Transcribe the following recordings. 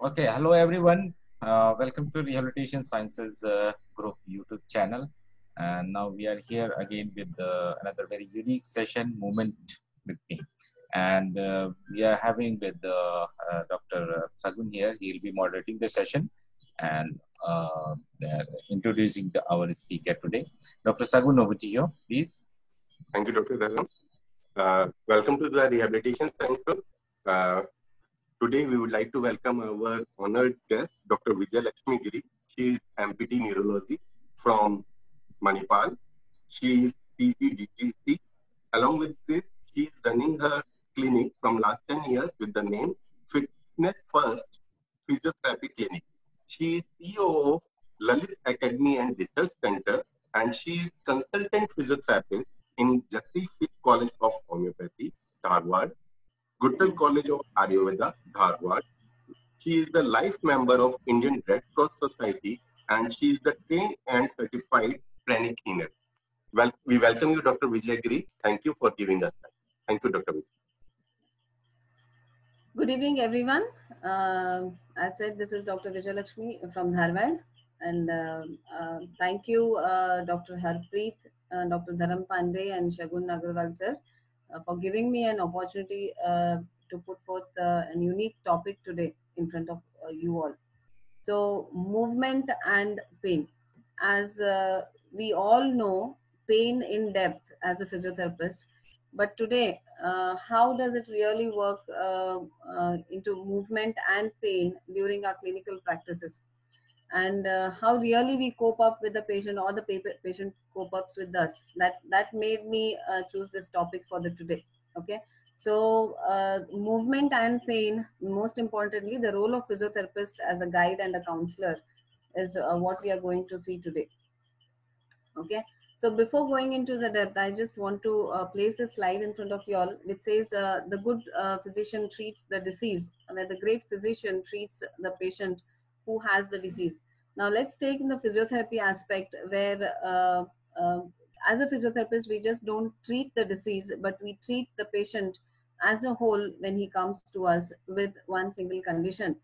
Okay, hello everyone. Welcome to Rehabilitation Sciences Group YouTube channel. And now we are here again with another very unique session, Movement with Me. And we are having with Dr. Sagun here. He will be moderating the session and introducing our speaker today. Dr. Sagun, over to you, please. Thank you, Dr. Dharam. Welcome to the Rehabilitation Science Group. Today, we would like to welcome our honored guest, Dr. Vijay Lakshmi Giri. She is MPT Neurology from Manipal. She is PGDGC. Along with this, she is running her clinic from last 10 years with the name Fitness First Physiotherapy Clinic. She is CEO of Lalit Academy and Research Center, and she is consultant physiotherapist in Jati Fit College of Homeopathy, Dharwad, Guttal College of Ayurveda, Dharwad. She is the life member of Indian Red Cross Society, and she is the trained and certified pranic cleaner. Well, we welcome you, Dr. Vijay Giri. Thank you for giving us time. Thank you, Dr. Vijay. Good evening, everyone. As said, this is Dr. Vijay Lakshmi from Dharwad, and thank you, Dr. Harpreet, Dr. Dharam Pandey, and Shagun Agarwal sir, for giving me an opportunity to put forth a unique topic today in front of you all. So, movement and pain. As we all know, pain in depth as a physiotherapist, but today, how does it really work into movement and pain during our clinical practices? And how really we cope up with the patient or the patient cope ups with us. That made me choose this topic for the today. Okay. So movement and pain, most importantly, the role of physiotherapist as a guide and a counselor is what we are going to see today. Okay. So before going into the depth, I just want to place a slide in front of you all, which says the good physician treats the disease, where the great physician treats the patient who has the disease. Now let's take in the physiotherapy aspect, where as a physiotherapist, we just don't treat the disease, but we treat the patient as a whole when he comes to us with one single condition.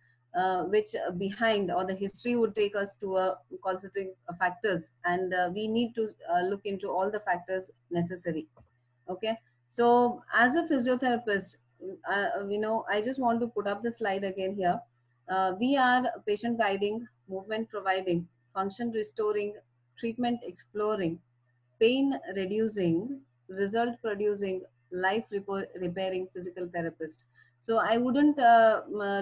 Which behind or the history would take us to a constituting factors, and we need to look into all the factors necessary. Okay, so as a physiotherapist, I just want to put up the slide again here. We are patient guiding, movement providing, function restoring, treatment exploring, pain reducing, result producing, life repairing physical therapist. So I wouldn't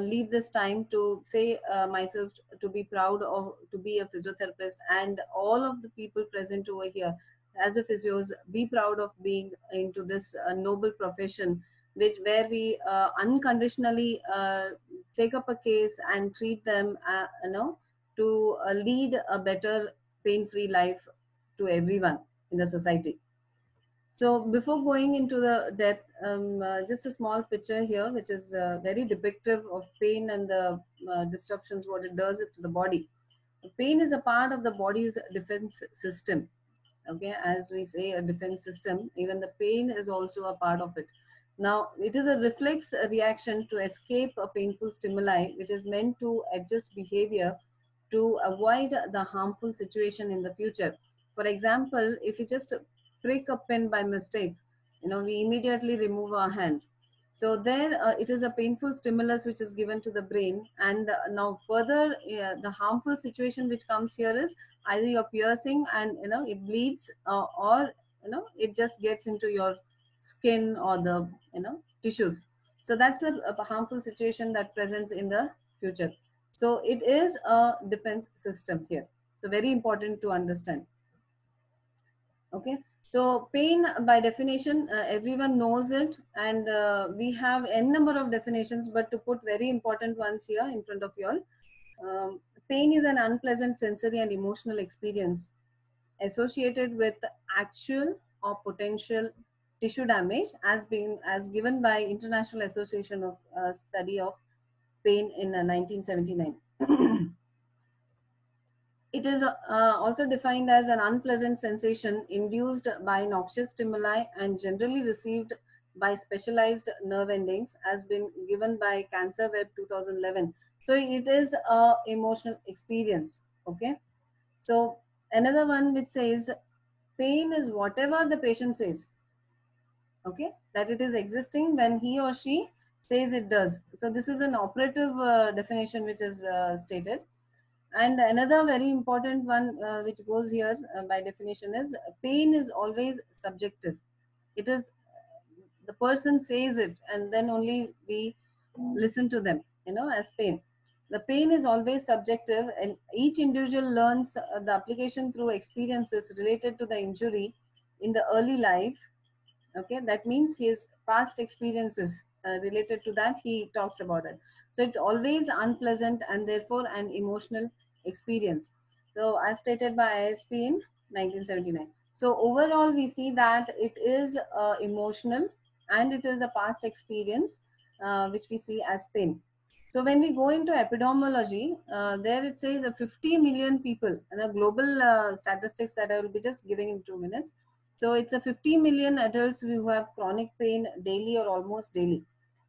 leave this time to say myself to be proud of to be a physiotherapist, and all of the people present over here as a physios be proud of being into this noble profession, where we unconditionally take up a case and treat them, to lead a better pain-free life to everyone in the society. So before going into the depth, just a small picture here, which is very depictive of pain and the disruptions, what it does to the body. Pain is a part of the body's defense system. Okay, as we say, a defense system, even the pain is also a part of it. Now, it is a reflex reaction to escape a painful stimuli, which is meant to adjust behavior to avoid the harmful situation in the future. For example, if you just prick a pin by mistake, we immediately remove our hand. So there, it is a painful stimulus which is given to the brain, and now further, the harmful situation which comes here is either you're piercing and it bleeds, or it just gets into your skin or the tissues. So that's a harmful situation that presents in the future. So it is a defense system here. So very important to understand. Okay. So pain, by definition, everyone knows it, and we have n number of definitions, but to put very important ones here in front of you all. Pain is an unpleasant sensory and emotional experience associated with actual or potential tissue damage, as given by International Association of Study of Pain in 1979. It is also defined as an unpleasant sensation induced by noxious stimuli and generally received by specialized nerve endings, as been given by Cancer Web 2011. So it is a emotional experience. Okay. So another one which says pain is whatever the patient says. Okay, that it is existing when he or she says it does. So this is an operative definition which is stated. And another very important one which goes here by definition is pain is always subjective. It is the person says it and then only we listen to them, as pain. The pain is always subjective and each individual learns the application through experiences related to the injury in the early life. Okay, that means his past experiences related to that he talks about it. So it's always unpleasant and therefore an emotional experience. So as stated by ISP in 1979. So overall we see that it is emotional and it is a past experience which we see as pain. So when we go into epidemiology, there it says 50 million people, and the global statistics that I will be just giving in 2 minutes. So it's a 50 million adults who have chronic pain daily or almost daily.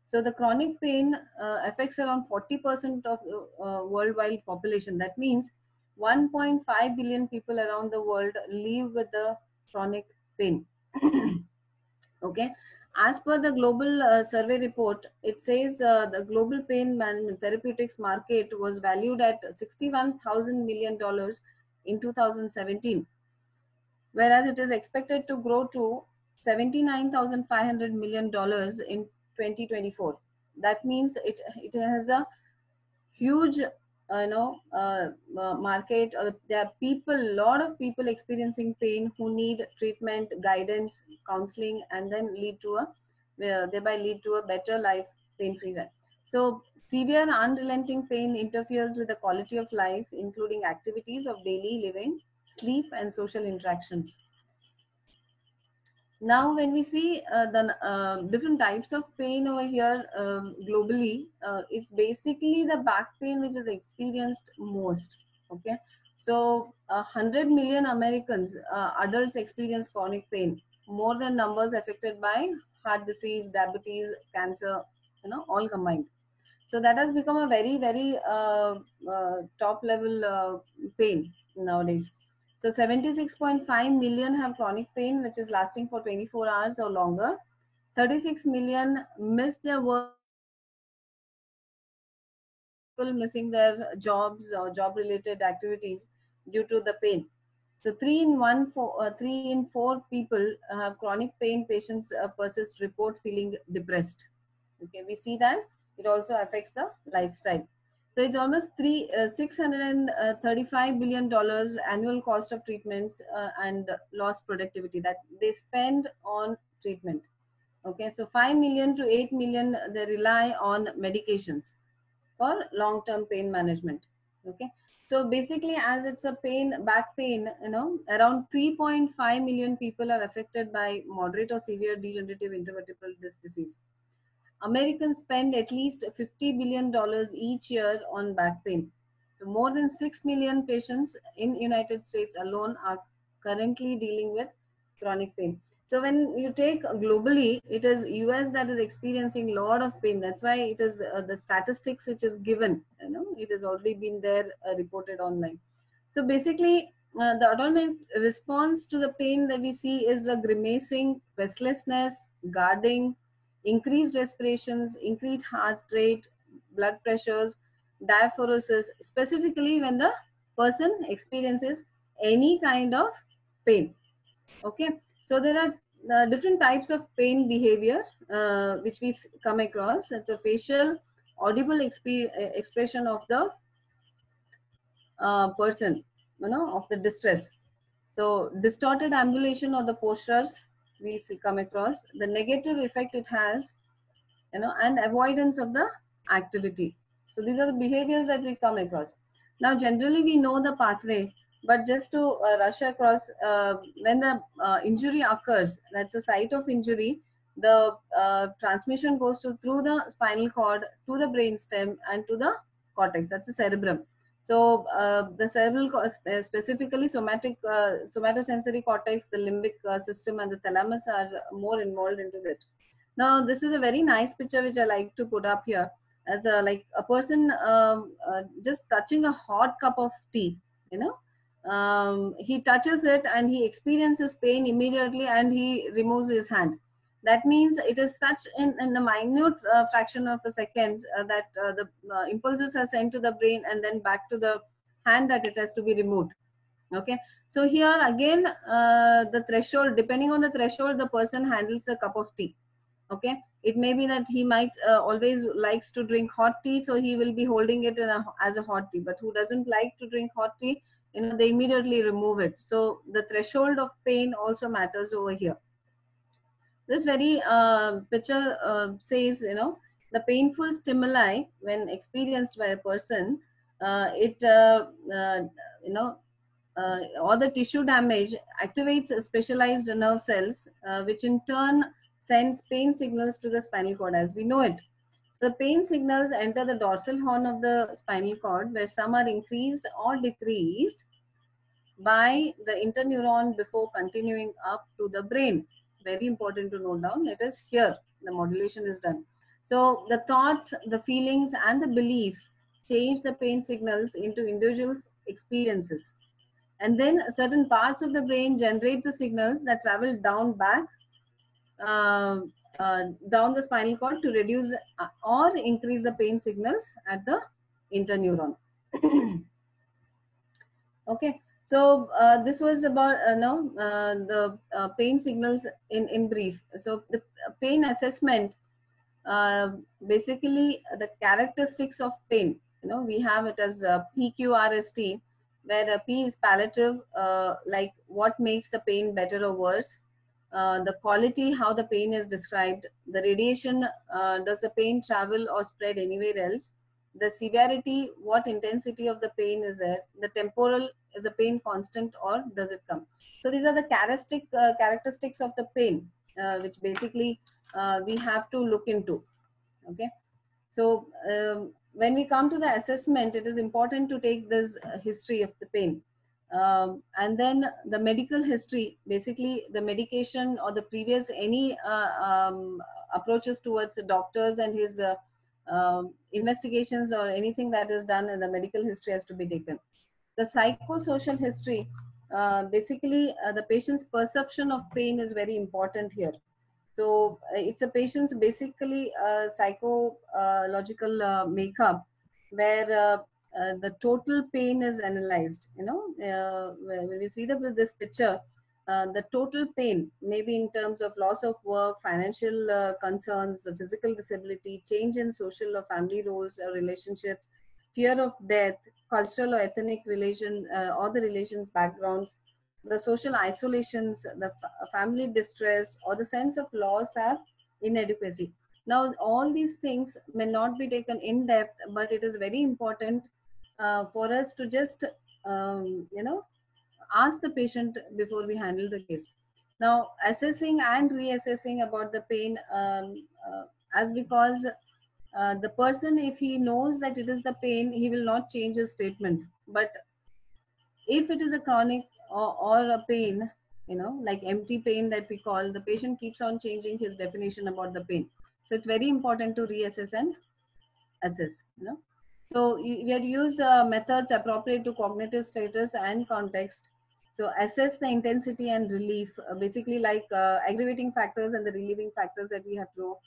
So the chronic pain affects around 40% of the worldwide population. That means 1.5 billion people around the world live with the chronic pain. Okay. As per the global survey report, it says the global pain management therapeutics market was valued at $61,000 million in 2017, whereas it is expected to grow to $79,500 million in 2024. That means it has a huge market. Or there are lot of people experiencing pain who need treatment, guidance, counseling, and then thereby lead to a better life, pain-free life. So severe and unrelenting pain interferes with the quality of life, including activities of daily living, sleep, and social interactions. Now when we see the different types of pain over here globally, it's basically the back pain which is experienced most. Okay, so 100 million Americans adults experience chronic pain, more than numbers affected by heart disease, diabetes, cancer, all combined. So that has become a very very top level pain nowadays. So 76.5 million have chronic pain which is lasting for 24 hours or longer. 36 million miss their work, people missing their jobs or job related activities due to the pain. So 3 in 4 people have chronic pain patients persist report feeling depressed. Okay, we see that it also affects the lifestyle. So it's almost $635 billion annual cost of treatments and lost productivity that they spend on treatment. Okay, so 5 million to 8 million they rely on medications for long-term pain management. Okay, so basically, as it's a back pain, around 3.5 million people are affected by moderate or severe degenerative intervertebral disc disease. Americans spend at least $50 billion each year on back pain. So more than 6 million patients in United States alone are currently dealing with chronic pain. So when you take globally, it is US that is experiencing a lot of pain. That's why it is the statistics which is given, it has already been there reported online. So basically, the autonomic response to the pain that we see is a grimacing, restlessness, guarding, increased respirations, increased heart rate, blood pressures, diaphoresis, specifically when the person experiences any kind of pain. Okay, so there are different types of pain behavior which we come across. It's a facial, audible expression of the person, of the distress. So distorted ambulation of the postures we come across, the negative effect it has, and avoidance of the activity. So these are the behaviors that we come across. Now, generally we know the pathway, but just to rush across, when the injury occurs, that's the site of injury, the transmission goes through the spinal cord to the brain stem and to the cortex, that's the cerebrum. So the cerebral, specifically somatosensory cortex, the limbic system, and the thalamus are more involved into it. Now, this is a very nice picture which I like to put up here. as a like a person just touching a hot cup of tea, you know, he touches it and he experiences pain immediately and he removes his hand. That means it is such in a minute fraction of a second that the impulses are sent to the brain and then back to the hand that it has to be removed. Okay, so here again the threshold, depending on the threshold the person handles the cup of tea. Okay, it may be that he might always likes to drink hot tea, so he will be holding it as a hot tea, but who doesn't like to drink hot tea, you know, they immediately remove it. So the threshold of pain also matters over here. This very picture says, you know, the painful stimuli when experienced by a person, it you know, or the tissue damage activates specialized nerve cells, which in turn sends pain signals to the spinal cord as we know it. So the pain signals enter the dorsal horn of the spinal cord, where some are increased or decreased by the interneuron before continuing up to the brain. Very important to note down. It is here the modulation is done. So the thoughts, the feelings, and the beliefs change the pain signals into individuals' experiences. And then certain parts of the brain generate the signals that travel down back down the spinal cord to reduce or increase the pain signals at the interneuron. Okay, so this was about the pain signals in brief. So the pain assessment, basically the characteristics of pain, you know, we have it as PQRST, where P is palliative, like what makes the pain better or worse, the quality, how the pain is described, the radiation, does the pain travel or spread anywhere else, the severity, what intensity of the pain is there, the temporal, is the pain constant or does it come. So these are the characteristics of the pain, which basically we have to look into. Okay, so when we come to the assessment, it is important to take this history of the pain, and then the medical history, basically the medication or the previous any approaches towards the doctors and his investigations or anything that is done in the medical history has to be taken. The psychosocial history, basically the patient's perception of pain is very important here. So it's a patient's basically psychological makeup, where the total pain is analyzed. You know, when we see this picture, the total pain, maybe in terms of loss of work, financial concerns, physical disability, change in social or family roles or relationships, fear of death, cultural or ethnic relation or the relations backgrounds, the social isolations, the family distress, or the sense of loss or inadequacy. Now, all these things may not be taken in depth, but it is very important for us to just, you know, ask the patient before we handle the case. Now, assessing and reassessing about the pain, as because the person, if he knows that it is the pain, he will not change his statement. But if it is a chronic or a pain, you know, like empty pain that we call, the patient keeps on changing his definition about the pain. So it's very important to reassess and assess, you know. So we had used methods appropriate to cognitive status and context. So assess the intensity and relief, basically like aggravating factors and the relieving factors that we have to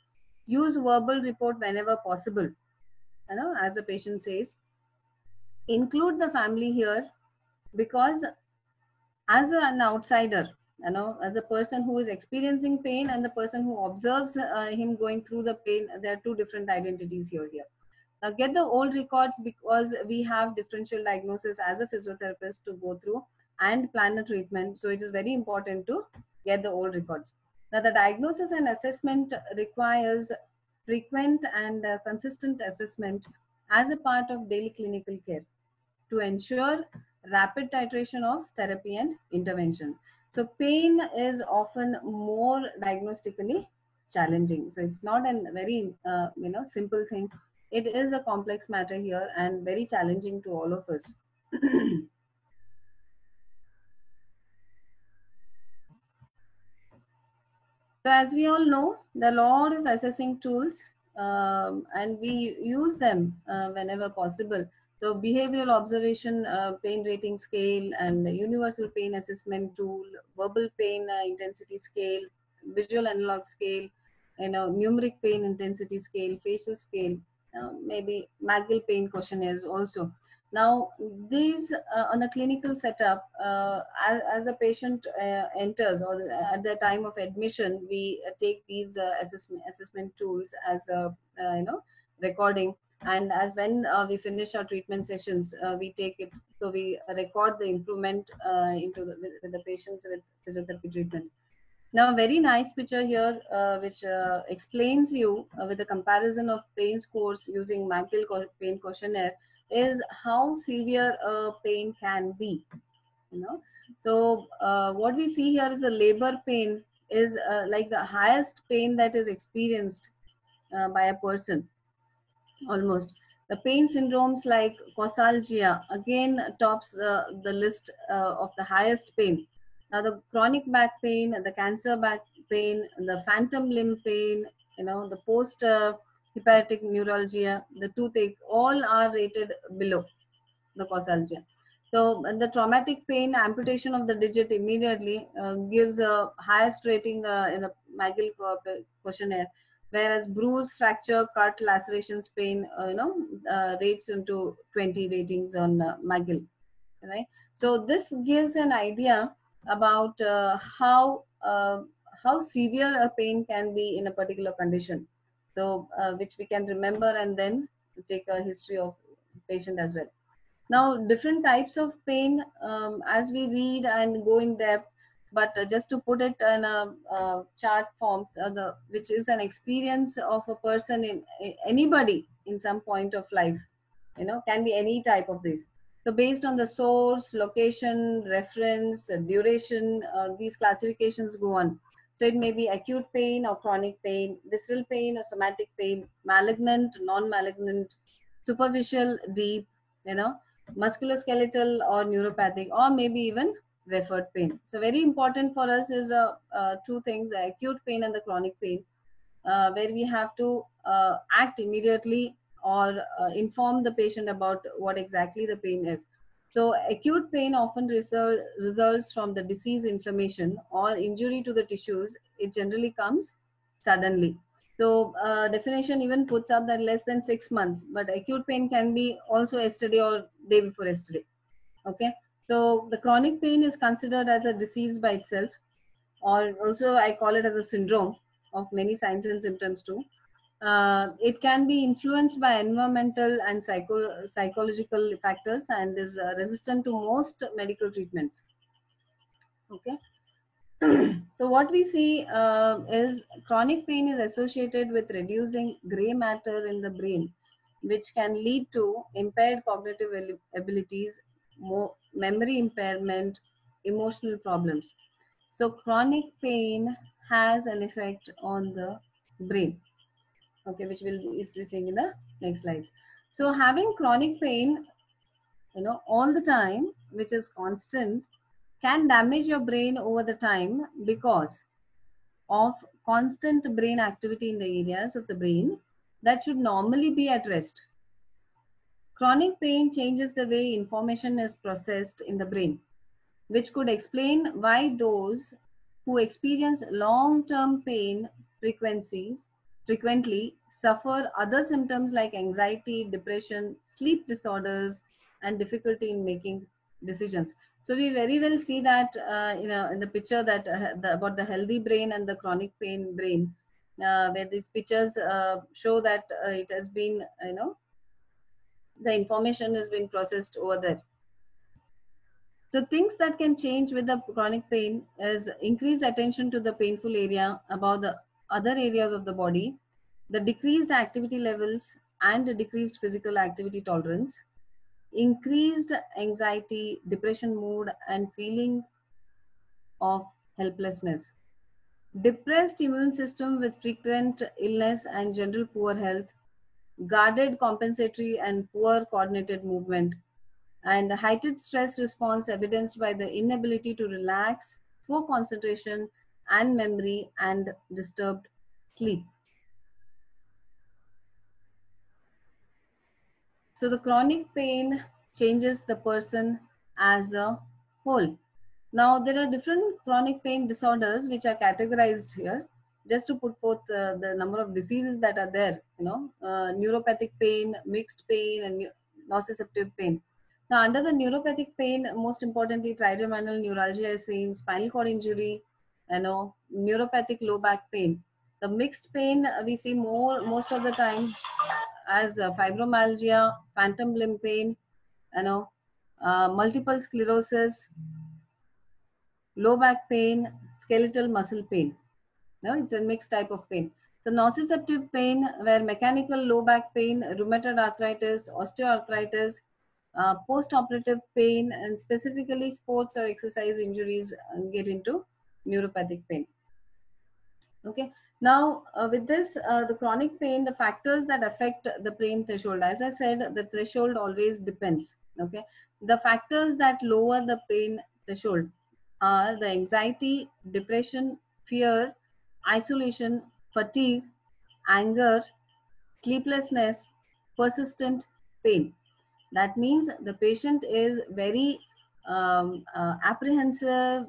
use verbal report whenever possible, you know, as the patient says. Include the family here, because as an outsider, you know, as a person who is experiencing pain and the person who observes him going through the pain, there are two different identities here. Now get the old records, because we have differential diagnosis as a physiotherapist to go through and plan a treatment. So it is very important to get the old records. Now the diagnosis and assessment requires frequent and consistent assessment as a part of daily clinical care to ensure rapid titration of therapy and intervention. So pain is often more diagnostically challenging. So it's not a very you know, simple thing. It is a complex matter here and very challenging to all of us. So as we all know, there are a lot of assessing tools and we use them whenever possible. So behavioral observation, pain rating scale, and universal pain assessment tool, verbal pain intensity scale, visual analog scale, numeric pain intensity scale, facial scale, maybe McGill pain questionnaires also. Now, these on a clinical setup, as a patient enters or at the time of admission, we take these assessment tools as a recording, and as when we finish our treatment sessions, we take it. So we record the improvement with the patients with physiotherapy treatment. Now, a very nice picture here, which explains you with a comparison of pain scores using McGill pain questionnaire, is how severe pain can be. So what we see here is the labor pain is like the highest pain that is experienced by a person, almost. The pain syndromes like causalgia again tops the list of the highest pain. Now the chronic back pain, the cancer back pain, the phantom limb pain, the post hepatic neuralgia, the toothache, all are rated below the causalgia. So the traumatic pain, amputation of the digit immediately gives a highest rating in the McGill questionnaire, whereas bruise, fracture, cut, lacerations pain, rates into 20 ratings on McGill, right? So this gives an idea about how severe a pain can be in a particular condition. So which we can remember and then take a history of patient as well. Now, different types of pain, as we read and go in depth, but just to put it in a chart forms, which is an experience of a person in anybody in some point of life, can be any type of this. So based on the source, location, reference, duration, these classifications go on. So it may be acute pain or chronic pain, visceral pain or somatic pain, malignant, non-malignant, superficial, deep, musculoskeletal or neuropathic, or maybe even referred pain. So very important for us is two things: the acute pain and the chronic pain, where we have to act immediately or inform the patient about what exactly the pain is. So acute pain often results from the disease, inflammation, or injury to the tissues. It generally comes suddenly. So definition even puts up that less than 6 months, but acute pain can be also yesterday or day before yesterday. Okay. So the chronic pain is considered as a disease by itself, or also I call it as a syndrome of many signs and symptoms too. It can be influenced by environmental and psychological factors and is resistant to most medical treatments. Okay. So what we see is chronic pain is associated with reducing gray matter in the brain, which can lead to impaired cognitive abilities, memory impairment, emotional problems. So chronic pain has an effect on the brain, okay, which will be seeing in the next slides. So having chronic pain, all the time, which is constant, can damage your brain over the time because of constant brain activity in the areas of the brain that should normally be at rest. Chronic pain changes the way information is processed in the brain, which could explain why those who experience long-term pain frequently suffer other symptoms like anxiety, depression, sleep disorders, and difficulty in making decisions. So we very well see that in the picture that about the healthy brain and the chronic pain brain, where these pictures show that it has been the information is being processed over there. So things that can change with the chronic pain is increased attention to the painful area above the other areas of the body, the decreased activity levels and the decreased physical activity tolerance, increased anxiety, depression mood, and feeling of helplessness, depressed immune system with frequent illness and general poor health, guarded compensatory and poor coordinated movement, and the heightened stress response evidenced by the inability to relax, poor concentration and memory, and disturbed sleep. So the chronic pain changes the person as a whole. Now, there are different chronic pain disorders which are categorized here, just to put forth the number of diseases that are there, neuropathic pain, mixed pain, and nociceptive pain. Now, under the neuropathic pain, most importantly, trigeminal neuralgia is seen, spinal cord injury, neuropathic low back pain. The mixed pain we see most of the time as fibromyalgia, phantom limb pain, multiple sclerosis, low back pain, skeletal muscle pain. No, it's a mixed type of pain. The nociceptive pain, where mechanical low back pain, rheumatoid arthritis, osteoarthritis, post-operative pain, and specifically sports or exercise injuries get into neuropathic pain. Okay. Now, with this, the chronic pain, the factors that affect the pain threshold, as I said, the threshold always depends. Okay. The factors that lower the pain threshold are the anxiety, depression, fear, isolation, fatigue, anger, sleeplessness, persistent pain. That means the patient is very apprehensive,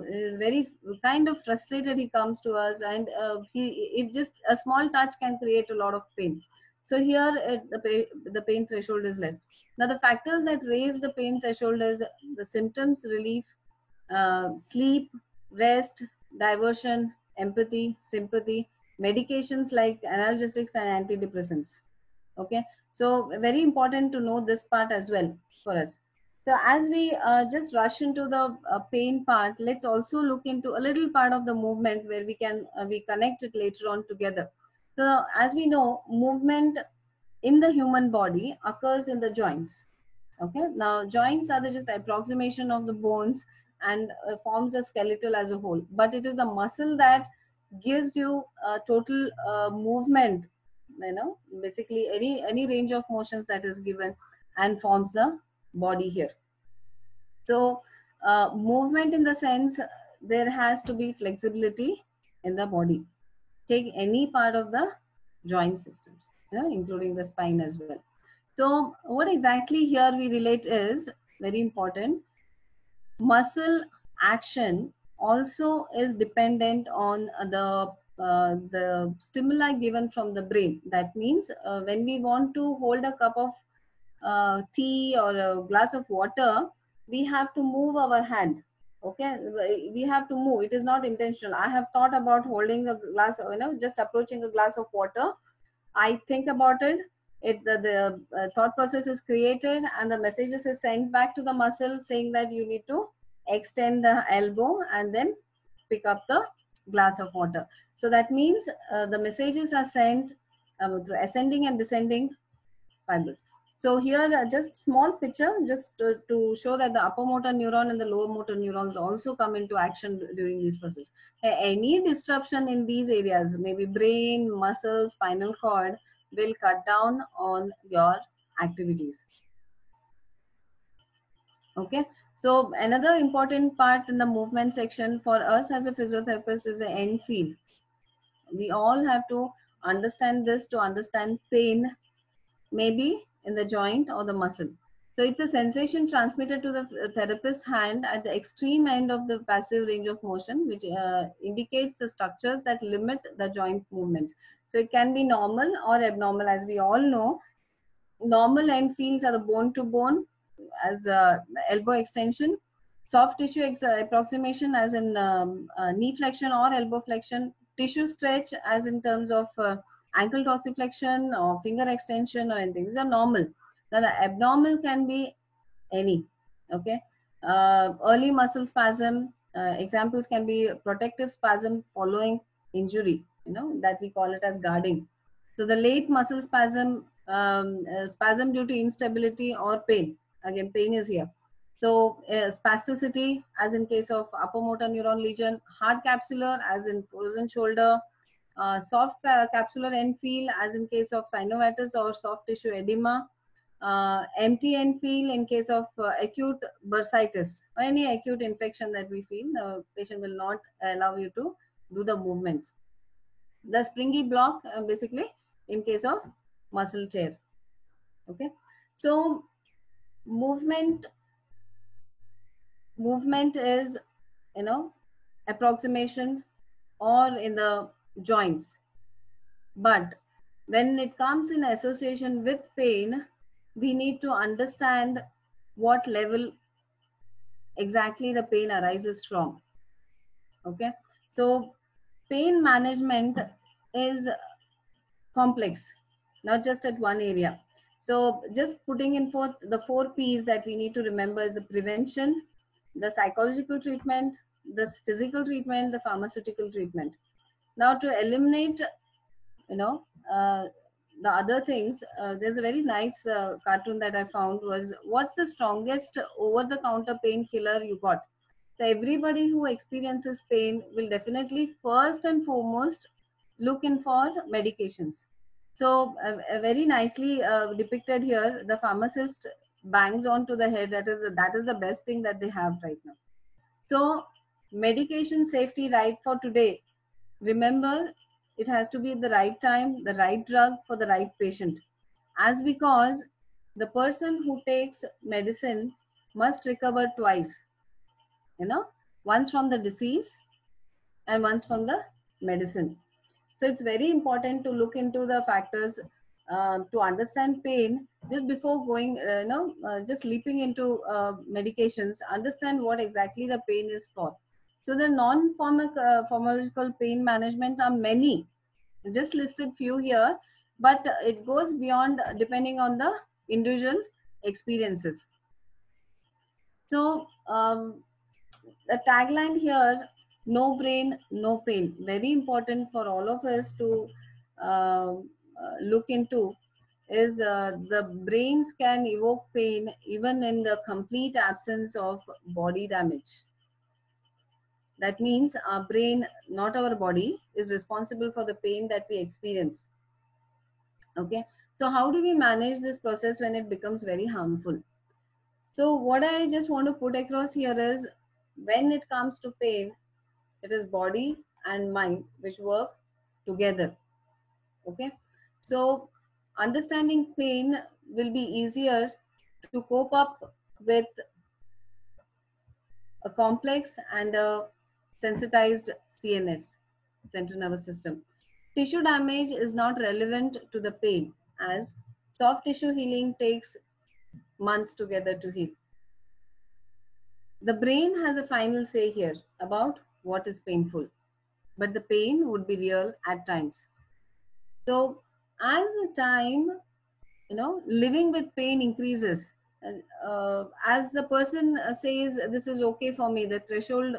is very kind of frustrated. He comes to us, and if just a small touch can create a lot of pain. So here the pain threshold is less. Now the factors that raise the pain threshold is the symptoms relief, sleep, rest, diversion, empathy, sympathy, medications like analgesics and antidepressants. Okay, so very important to know this part as well for us. So as we just rush into the pain part, let's also look into a little part of the movement where we connect it later on together. So as we know, movement in the human body occurs in the joints. Okay, now joints are just approximation of the bones and forms a skeletal as a whole, but it is the muscle that gives you total movement, basically any range of motions that is given and forms the body here. So movement in the sense, there has to be flexibility in the body. Take any part of the joint systems, including the spine as well. So what exactly here we relate is very important. Muscle action also is dependent on the stimuli given from the brain. That means when we want to hold a cup of tea or a glass of water, we have to move our hand. Okay, we have to move. It is not intentional. I have thought about holding a glass, just approaching a glass of water. I think about it. The thought process is created, and the messages is sent back to the muscle saying that you need to extend the elbow and then pick up the glass of water. So that means the messages are sent through ascending and descending fibers. So here just small picture just to show that the upper motor neuron and the lower motor neurons also come into action during this process. Any disruption in these areas, maybe brain, muscle, spinal cord, will cut down on your activities. Okay, so another important part in the movement section for us as a physiotherapist is the end feel. We all have to understand this to understand pain, maybe in the joint or the muscle. So it's a sensation transmitted to the therapist's hand at the extreme end of the passive range of motion, which indicates the structures that limit the joint movements. So it can be normal or abnormal. As we all know, normal end feels are the bone to bone as elbow extension, soft tissue approximation as in knee flexion or elbow flexion, tissue stretch as in terms of ankle dorsiflexion or finger extension or anything. These are normal. Now the abnormal can be any. Okay, early muscle spasm. Examples can be protective spasm following injury, that we call it as guarding. So the late muscle spasm, spasm due to instability or pain. Again, pain is here. So spasticity, as in case of upper motor neuron lesion, hard capsular, as in frozen shoulder, soft capsular end feel, as in case of synovitis or soft tissue edema, empty end feel in case of acute bursitis or any acute infection that we feel, the patient will not allow you to do the movements. The springy block, basically in case of muscle tear. Okay, So movement is, approximation or in the joints. But when it comes in association with pain, we need to understand what level exactly the pain arises from. Okay, so pain management is complex, not just at one area. So just putting in forth the 4 P's that we need to remember is the prevention, the psychological treatment, the physical treatment, the pharmaceutical treatment. Now to eliminate, you know, uh, the other things, there's a very nice cartoon that I found was, what's the strongest over-the-counter painkiller you got? So everybody who experiences pain will definitely first and foremost look in for medications. So very nicely depicted here, the pharmacist bangs onto the head. That is the best thing that they have right now. So medication safety right for today. Remember, it has to be at the right time, the right drug for the right patient. As because the person who takes medicine must recover twice, once from the disease and once from the medicine. So it's very important to look into the factors to understand pain just before going, just leaping into medications. Understand what exactly the pain is for. So the non-pharmacological pain management are many. Just listed few here, but it goes beyond depending on the individual's experiences. So the tagline here, no brain, no pain. Very important for all of us to look into is the brains can evoke pain even in the complete absence of body damage. That means our brain, not our body, is responsible for the pain that we experience. Okay. So how do we manage this process when it becomes very harmful? So what I just want to put across here is, when it comes to pain, it is body and mind which work together. Okay, so understanding pain will be easier to cope up with a complex and a sensitized CNS, central nervous system. Tissue damage is not relevant to the pain, as soft tissue healing takes months together to heal. The brain has a final say here about what is painful, but the pain would be real at times. So as the time, living with pain increases, as the person says this is okay for me, the threshold,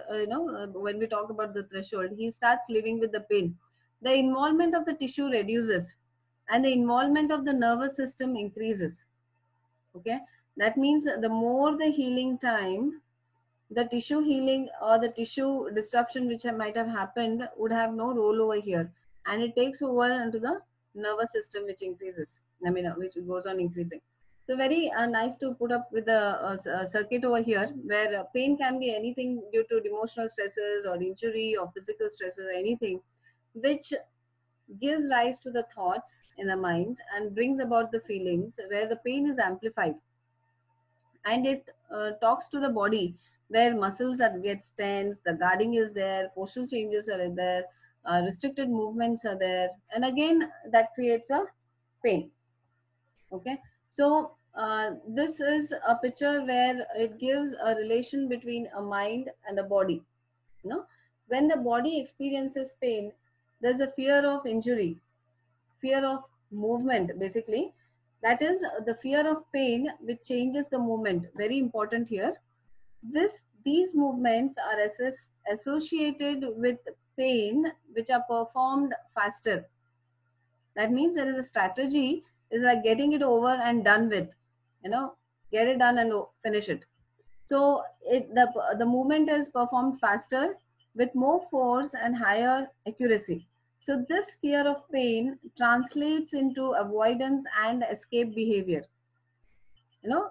when we talk about the threshold, he starts living with the pain. The involvement of the tissue reduces and the involvement of the nervous system increases. Okay, that means the more the healing time, the tissue healing or the tissue disruption which might have happened would have no role over here, and it takes over into the nervous system, which increases, which goes on increasing. So very nice to put up with the circuit over here, where pain can be anything due to emotional stresses or injury or physical stresses or anything which gives rise to the thoughts in the mind and brings about the feelings, where the pain is amplified, and it talks to the body, where muscles are gets tense, the guarding is there, postural changes are there, restricted movements are there, and again that creates a pain. Okay, so this is a picture where it gives a relation between a mind and a body. When the body experiences pain, there's a fear of injury, fear of movement, basically. That is the fear of pain which changes the movement. Very important here. These movements are associated with pain which are performed faster. That means there is a strategy, is like getting it over and done with, get it done and finish it. So the movement is performed faster with more force and higher accuracy. So this fear of pain translates into avoidance and escape behavior.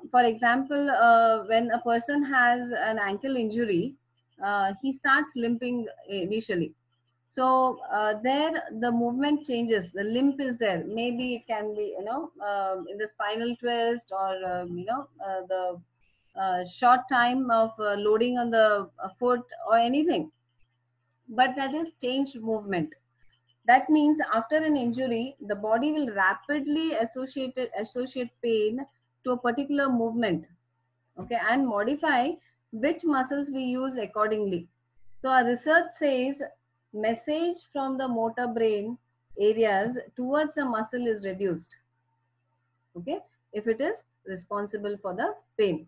For example, when a person has an ankle injury, he starts limping initially. So there the movement changes, the limp is there. Maybe it can be, in the spinal twist, or the short time of loading on the foot or anything, but that is changed movement. That means after an injury, the body will rapidly associate pain to a particular movement, okay, and modify which muscles we use accordingly. So our research says message from the motor brain areas towards a muscle is reduced, okay, if it is responsible for the pain,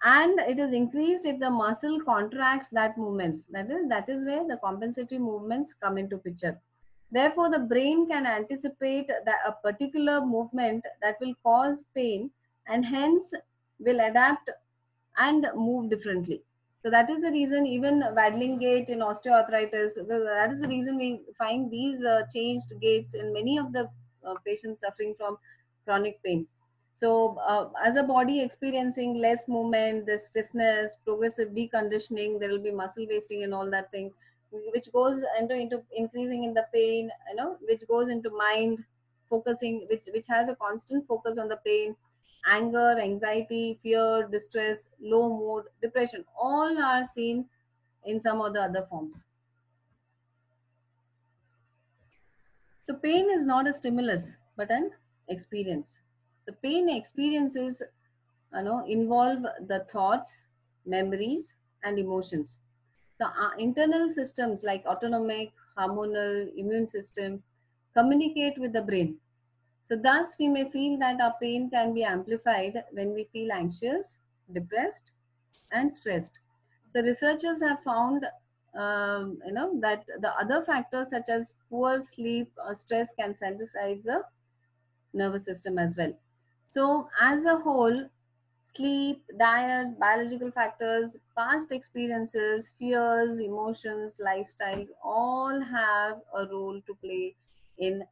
and it is increased if the muscle contracts that movements. That is where the compensatory movements come into picture. Therefore the brain can anticipate that a particular movement that will cause pain, and hence will adapt and move differently. So that is the reason even waddling gait in osteoarthritis, that is the reason we find these changed gaits in many of the patients suffering from chronic pains. So as a body experiencing less movement, the stiffness, progressive deconditioning, there will be muscle wasting and all that things, which goes into increasing in the pain, which goes into mind focusing, which has a constant focus on the pain. Anger, anxiety, fear, distress, low mood, depression, all are seen in some or the other forms. So pain is not a stimulus but an experience. The pain experiences involve the thoughts, memories, and emotions. The internal systems like autonomic, hormonal, immune system communicate with the brain. So thus we may feel that our pain can be amplified when we feel anxious, depressed, and stressed. So researchers have found that the other factors such as poor sleep or stress can sensitize the nervous system as well. So as a whole, sleep, diet, biological factors, past experiences, fears, emotions, lifestyles all have a role to play in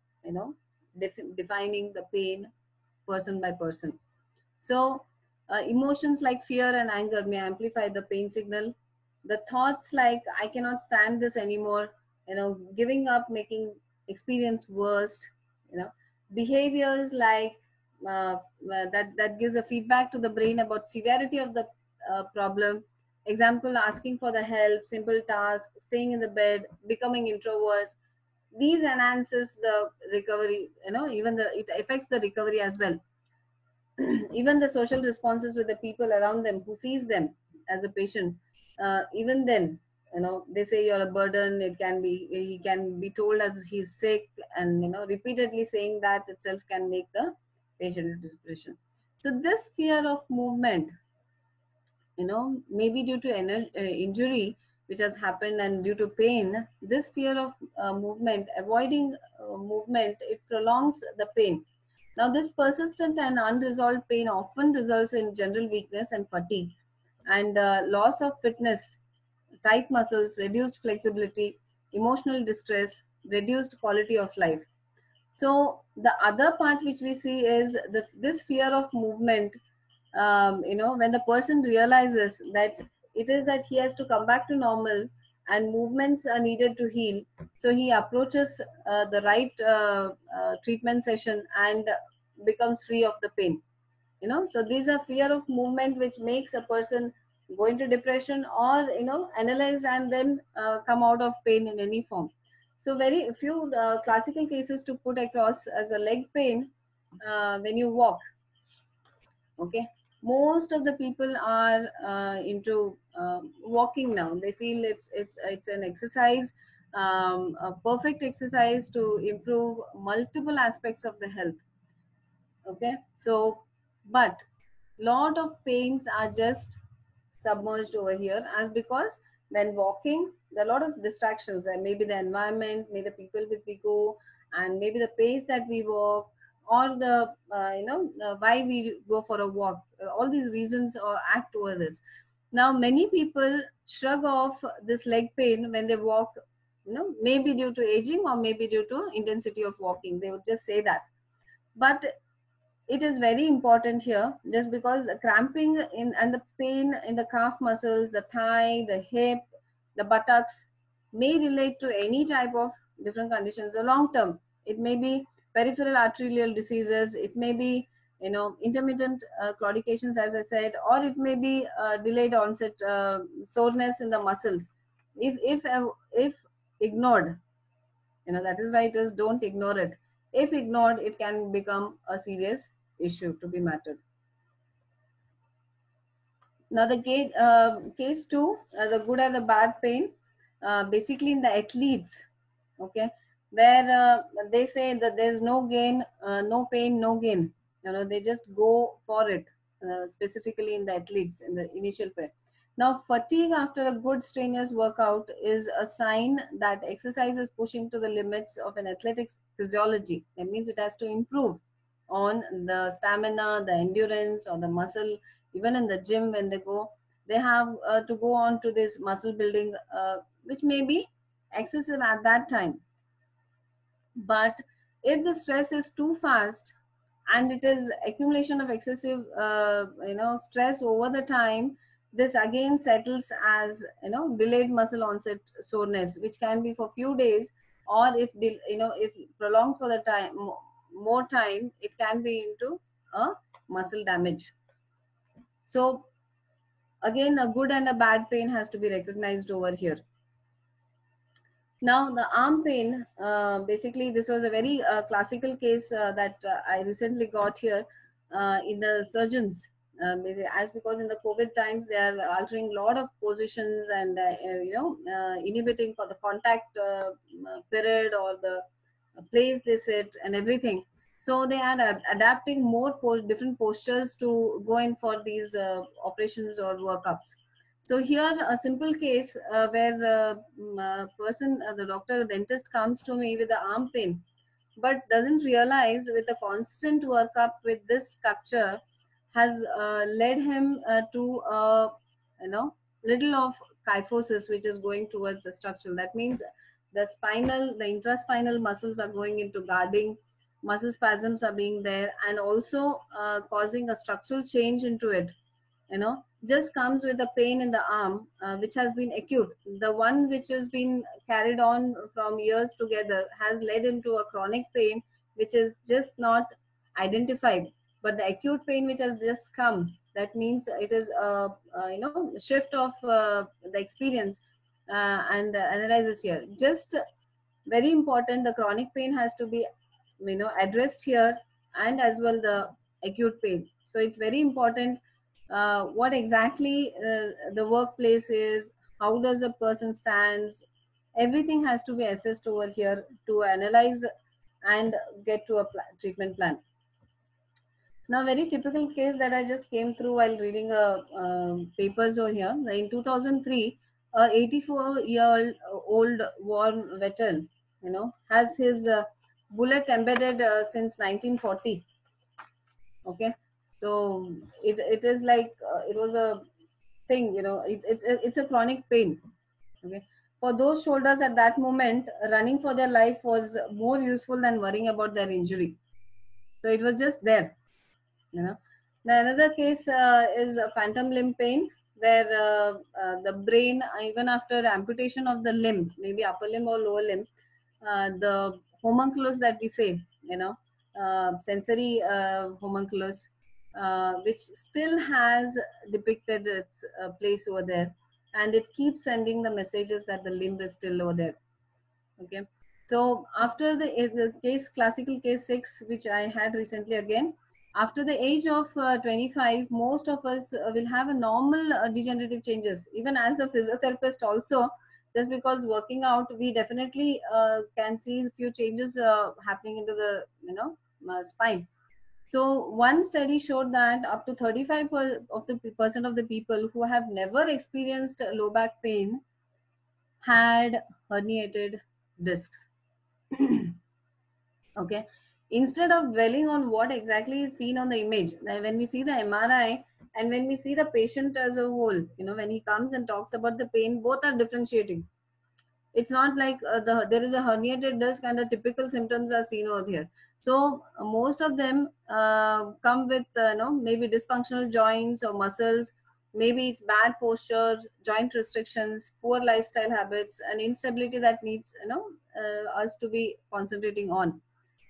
defining the pain person by person. So emotions like fear and anger may amplify the pain signal. The thoughts like I cannot stand this anymore, giving up, making experience worse. Behaviors like that gives a feedback to the brain about severity of the problem. Example, asking for the help, simple task, staying in the bed, becoming introvert. These enhances the recovery. It affects the recovery as well. Even the social responses with the people around them who sees them as a patient, even then, they say you're a burden. He can be told as he's sick, and repeatedly saying that itself can make the patient into depression. So this fear of movement, maybe due to injury which has happened, and due to pain, this fear of movement, avoiding movement, it prolongs the pain. Now, this persistent and unresolved pain often results in general weakness and fatigue, and loss of fitness, tight muscles, reduced flexibility, emotional distress, reduced quality of life. So the other part which we see is this fear of movement. When the person realizes that it is that he has to come back to normal and movements are needed to heal, so he approaches the right treatment session and becomes free of the pain. So these are fear of movement which makes a person go into depression, or analyze and then come out of pain in any form. So very few classical cases to put across as a leg pain when you walk. Okay, most of the people are into walking now. They feel it's an exercise, a perfect exercise to improve multiple aspects of the health. Okay, so but lot of pains are just submerged over here, as because when walking there are a lot of distractions, and maybe the environment, maybe the people with we go, and maybe the pace that we walk, or the why we go for a walk. All these reasons or act over this. Now many people shrug off this leg pain when they walk, maybe due to aging or maybe due to intensity of walking. They would just say that. But it is very important here, just because the cramping in and the pain in the calf muscles, the thigh, the hip, the buttocks, may relate to any type of different conditions. The long term, it may be peripheral arterial diseases, it may be intermittent claudications, as I said, or it may be delayed onset soreness in the muscles. If ignored, that is why it is don't ignore it. If ignored, it can become a serious issue to be mattered. Now the case two, the good and the bad pain, basically in the athletes, okay, where they say that there's no gain, no pain, no gain. They just go for it, specifically in the athletes in the initial period. Now, fatigue after a good strenuous workout is a sign that exercise is pushing to the limits of an athletic's physiology. That means it has to improve on the stamina, the endurance, or the muscle. Even in the gym, when they go, they have to go on to this muscle building, which may be excessive at that time. But if the stress is too fast and it is accumulation of excessive stress over the time, this again settles as delayed muscle onset soreness, which can be for few days, or if prolonged for the time, more time, it can be into a muscle damage. So again, a good and a bad pain has to be recognized over here. Now, the arm pain, basically, this was a very classical case that I recently got here in the surgeons. As because in the COVID times, they are altering a lot of positions and, inhibiting for the contact period or the place they sit and everything. So they are adapting more different postures to go in for these operations or workups. So here, a simple case where the doctor, dentist comes to me with the arm pain, but doesn't realize with the constant workup with this structure has led him to little of kyphosis, which is going towards the structure. That means the intraspinal muscles are going into guarding, muscle spasms are being there, and also causing a structural change into it. Just comes with a pain in the arm, which has been acute. The one which has been carried on from years together has led into a chronic pain, which is just not identified. But the acute pain which has just come, that means it is a shift of the experience and analysis here. Just very important, the chronic pain has to be addressed here, and as well the acute pain. So it's very important what exactly the workplace is, how does a person stands, everything has to be assessed over here to analyze and get to a treatment plan. Now, very typical case that I just came through while reading papers over here. In 2003, a 84-year-old war veteran, has his bullet embedded since 1940. Okay, so it is like it was a thing, it's a chronic pain. Okay, for those shoulders at that moment, running for their life was more useful than worrying about their injury. So it was just there. Now another case is a phantom limb pain, where the brain, even after amputation of the limb, maybe upper limb or lower limb, the homunculus that we say, sensory homunculus, which still has depicted its place over there, and it keeps sending the messages that the limb is still over there. Okay, so after the case, classical case 6, which I had recently again, after the age of 25, most of us will have a normal degenerative changes. Even as a physiotherapist also, just because working out, we definitely can see a few changes happening into the spine. So one study showed that up to 35% of the people who have never experienced low back pain had herniated discs. Okay, instead of dwelling on what exactly is seen on the image, when we see the MRI and when we see the patient as a whole, when he comes and talks about the pain, both are differentiating. It's not like there is a herniated disc and the typical symptoms are seen over here. So most of them come with maybe dysfunctional joints or muscles, maybe it's bad posture, joint restrictions, poor lifestyle habits, and instability that needs us to be concentrating on.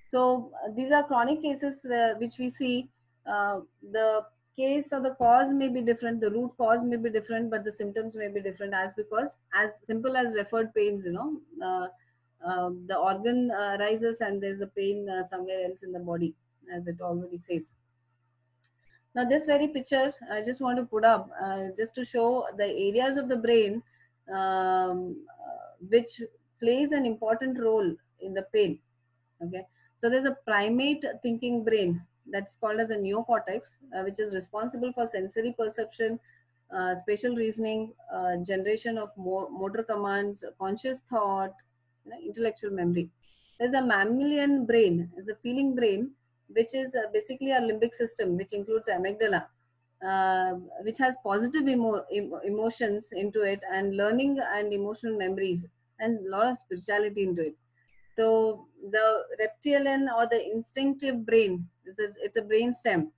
So these are chronic cases which we see. The case or the cause may be different, the root cause may be different, but the symptoms may be different, as because as simple as referred pains, the organ arises and there's a pain somewhere else in the body, as it already says. Now this very picture I just want to put up just to show the areas of the brain which plays an important role in the pain. Okay, so there's a primate thinking brain that's called as a neocortex, which is responsible for sensory perception, spatial reasoning, generation of motor commands, conscious thought, intellectual memory. There's a mammalian brain, the feeling brain, which is basically a limbic system, which includes amygdala, which has positive emotions into it, and learning and emotional memories, and a lot of spirituality into it. So the reptilian or the instinctive brain, it's a brain stem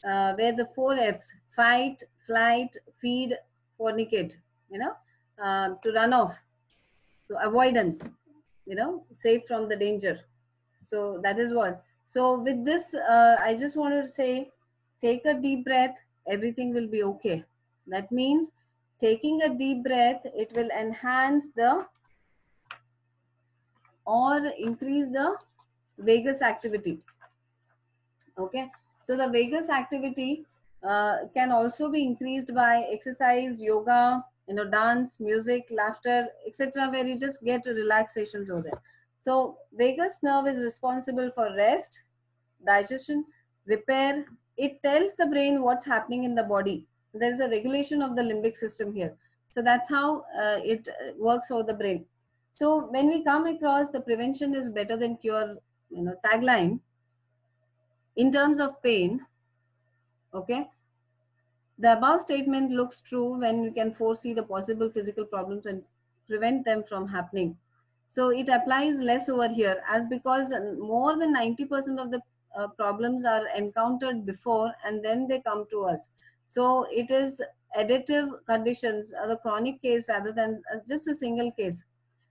where the 4 Fs: fight, flight, feed, fornicate, to run off, so avoidance, safe from the danger. So that is what. So with this, I just want to say, take a deep breath, everything will be okay. That means taking a deep breath, it will enhance the or increase the vagus activity. Okay, so the vagus activity can also be increased by exercise, yoga, dance, music, laughter, etc., where you just get relaxations over there. So vagus nerve is responsible for rest, digestion, repair. It tells the brain what's happening in the body. There is a regulation of the limbic system here. So that's how it works over the brain. So when we come across the prevention is better than cure, tagline, in terms of pain, okay, the above statement looks true when we can foresee the possible physical problems and prevent them from happening. So it applies less over here, as because more than 90% of the problems are encountered before and then they come to us. So it is additive conditions, the chronic case, rather than just a single case.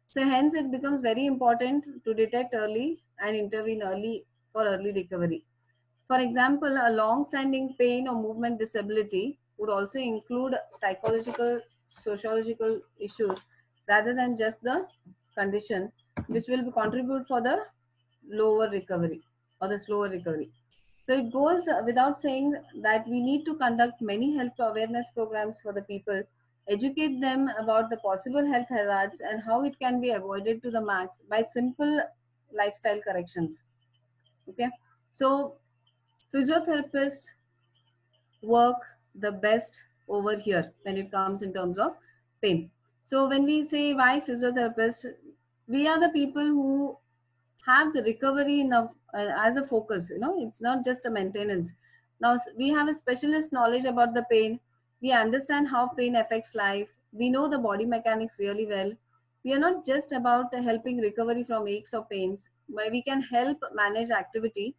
So hence it becomes very important to detect early and intervene early for early recovery. For example, a long-standing pain or movement disability would also include psychological, sociological issues rather than just the condition, which will contribute for the lower recovery or the slower recovery. So it goes without saying that we need to conduct many health awareness programs for the people, educate them about the possible health hazards and how it can be avoided to the max by simple lifestyle corrections. Okay, so physiotherapists work the best over here when it comes in terms of pain. So when we say why physiotherapists, we are the people who have the recovery as a focus. It's not just a maintenance. Now we have a specialist knowledge about the pain. We understand how pain affects life. We know the body mechanics really well. We are not just about helping recovery from aches or pains, but we can help manage activity.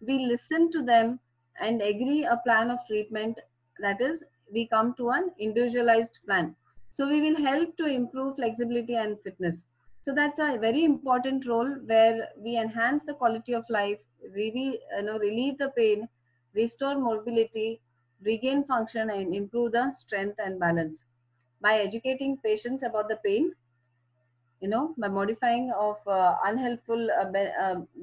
We listen to them and agree a plan of treatment. That is, we come to an individualized plan. So we will help to improve flexibility and fitness. So that's a very important role where we enhance the quality of life, really, relieve the pain, restore mobility, regain function, and improve the strength and balance. By educating patients about the pain, by modifying of unhelpful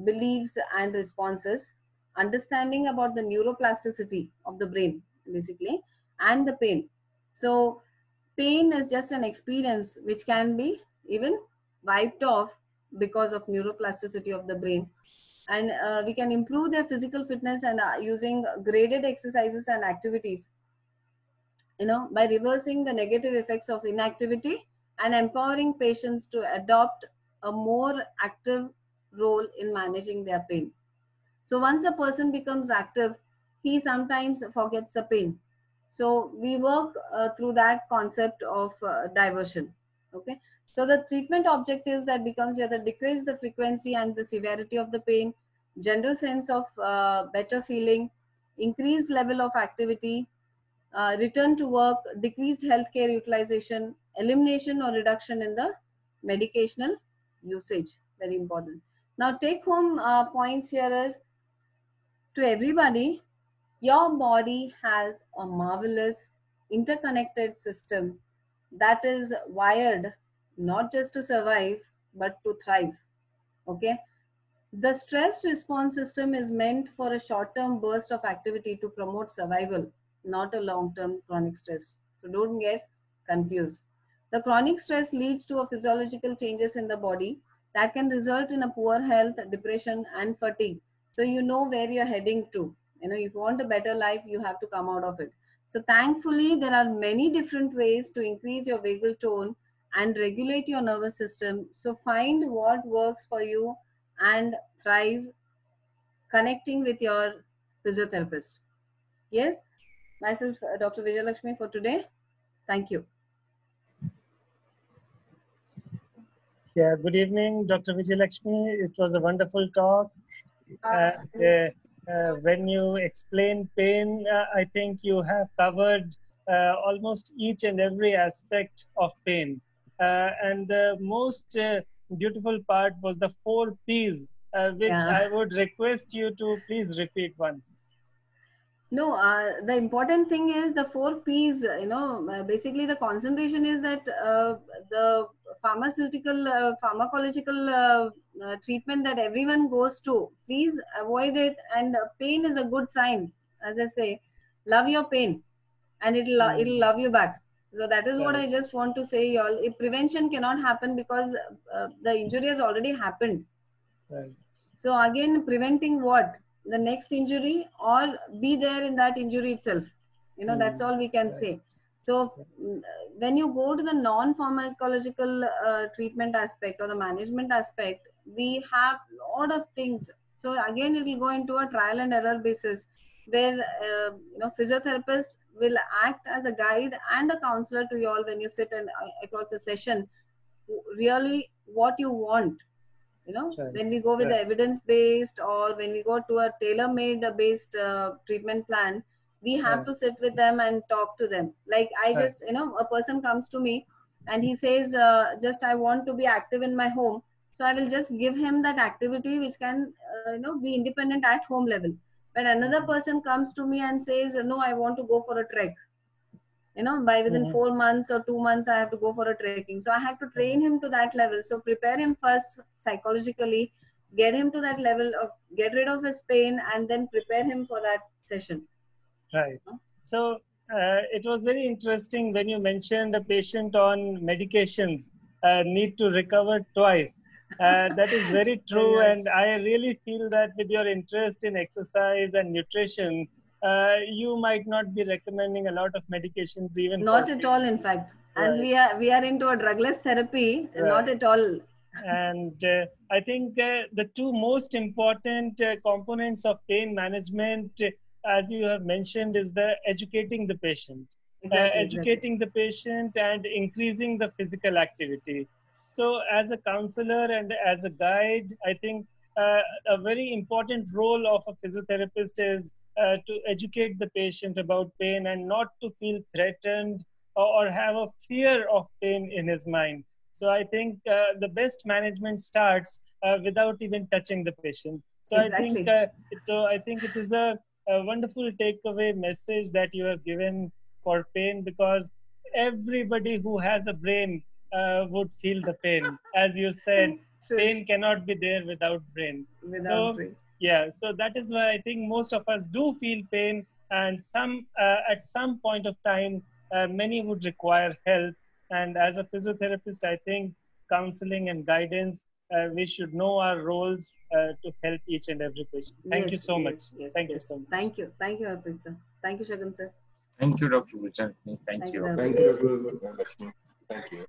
beliefs and responses, understanding about the neuroplasticity of the brain, basically, and the pain. So pain is just an experience which can be even wiped off because of neuroplasticity of the brain. And we can improve their physical fitness and using graded exercises and activities, by reversing the negative effects of inactivity and empowering patients to adopt a more active role in managing their pain. So once a person becomes active, he sometimes forgets the pain. So we work through that concept of diversion. Okay. So the treatment objectives that becomes here, that decrease the frequency and the severity of the pain, general sense of better feeling, increased level of activity, return to work, decreased healthcare utilization, elimination or reduction in the medicational usage. Very important. Now, take home points here is, to everybody, your body has a marvelous interconnected system that is wired not just to survive but to thrive. Okay, the stress response system is meant for a short term burst of activity to promote survival, not a long term chronic stress. So don't get confused. The chronic stress leads to a physiological changes in the body that can result in a poor health, depression, and fatigue. So you know where you're heading to. You know, if you want a better life, you have to come out of it. So thankfully, there are many different ways to increase your vagal tone and regulate your nervous system. So find what works for you and thrive connecting with your physiotherapist. Yes, myself, Dr. Vijayalakshmi, for today. Thank you. Yeah, good evening, Dr. Vijayalakshmi. It was a wonderful talk. When you explain pain, I think you have covered almost each and every aspect of pain. And the most beautiful part was the 4 P's, which I would request you to please repeat once. No, the important thing is the 4 P's, basically the concentration is that the pharmacological treatment that everyone goes to, please avoid it. And pain is a good sign. As I say, love your pain and it'll love you back. So that is what I just want to say, y'all. If prevention cannot happen because the injury has already happened. Right. So again, preventing what? The next injury, or be there in that injury itself. You know, that's all we can say. So when you go to the non-pharmacological treatment aspect or the management aspect, we have a lot of things. So again, it will go into a trial and error basis where physiotherapist will act as a guide and a counselor to you all when you sit and across a session. Really, what you want. When we go with the evidence-based or when we go to a tailor-made based treatment plan, we have to sit with them and talk to them. Like I just, a person comes to me and he says, just I want to be active in my home. So I will just give him that activity which can, be independent at home level. When another person comes to me and says, no, I want to go for a trek. By within 4 months or 2 months, I have to go for a trekking. So I have to train him to that level. So prepare him first psychologically, get him to that level of get rid of his pain, and then prepare him for that session. Right. So it was very interesting when you mentioned a patient on medications need to recover twice. That is very true. Yes. And I really feel that with your interest in exercise and nutrition, you might not be recommending a lot of medications even. Not at all, in fact. As we are into a drugless therapy, not at all. And I think the 2 most important components of pain management, as you have mentioned, is the educating the patient. Educating the patient and increasing the physical activity. So as a counselor and as a guide, I think a very important role of a physiotherapist is to educate the patient about pain and not to feel threatened or have a fear of pain in his mind. So I think the best management starts without even touching the patient. So I think it is a wonderful takeaway message that you have given for pain, because everybody who has a brain would feel the pain. As you said, pain cannot be there without brain. Brain. Yeah, so that is why I think most of us do feel pain, and at some point of time, many would require help. And as a physiotherapist, I think counseling and guidance, we should know our roles to help each and every patient. Thank you so much. Thank you so much. Thank you. Thank you, Harpreet sir. Thank you, Shagun sir. Thank you, Dr. Vijayalakshmi. Thank you. Thank you, Dr. Vijayalakshmi. Thank you.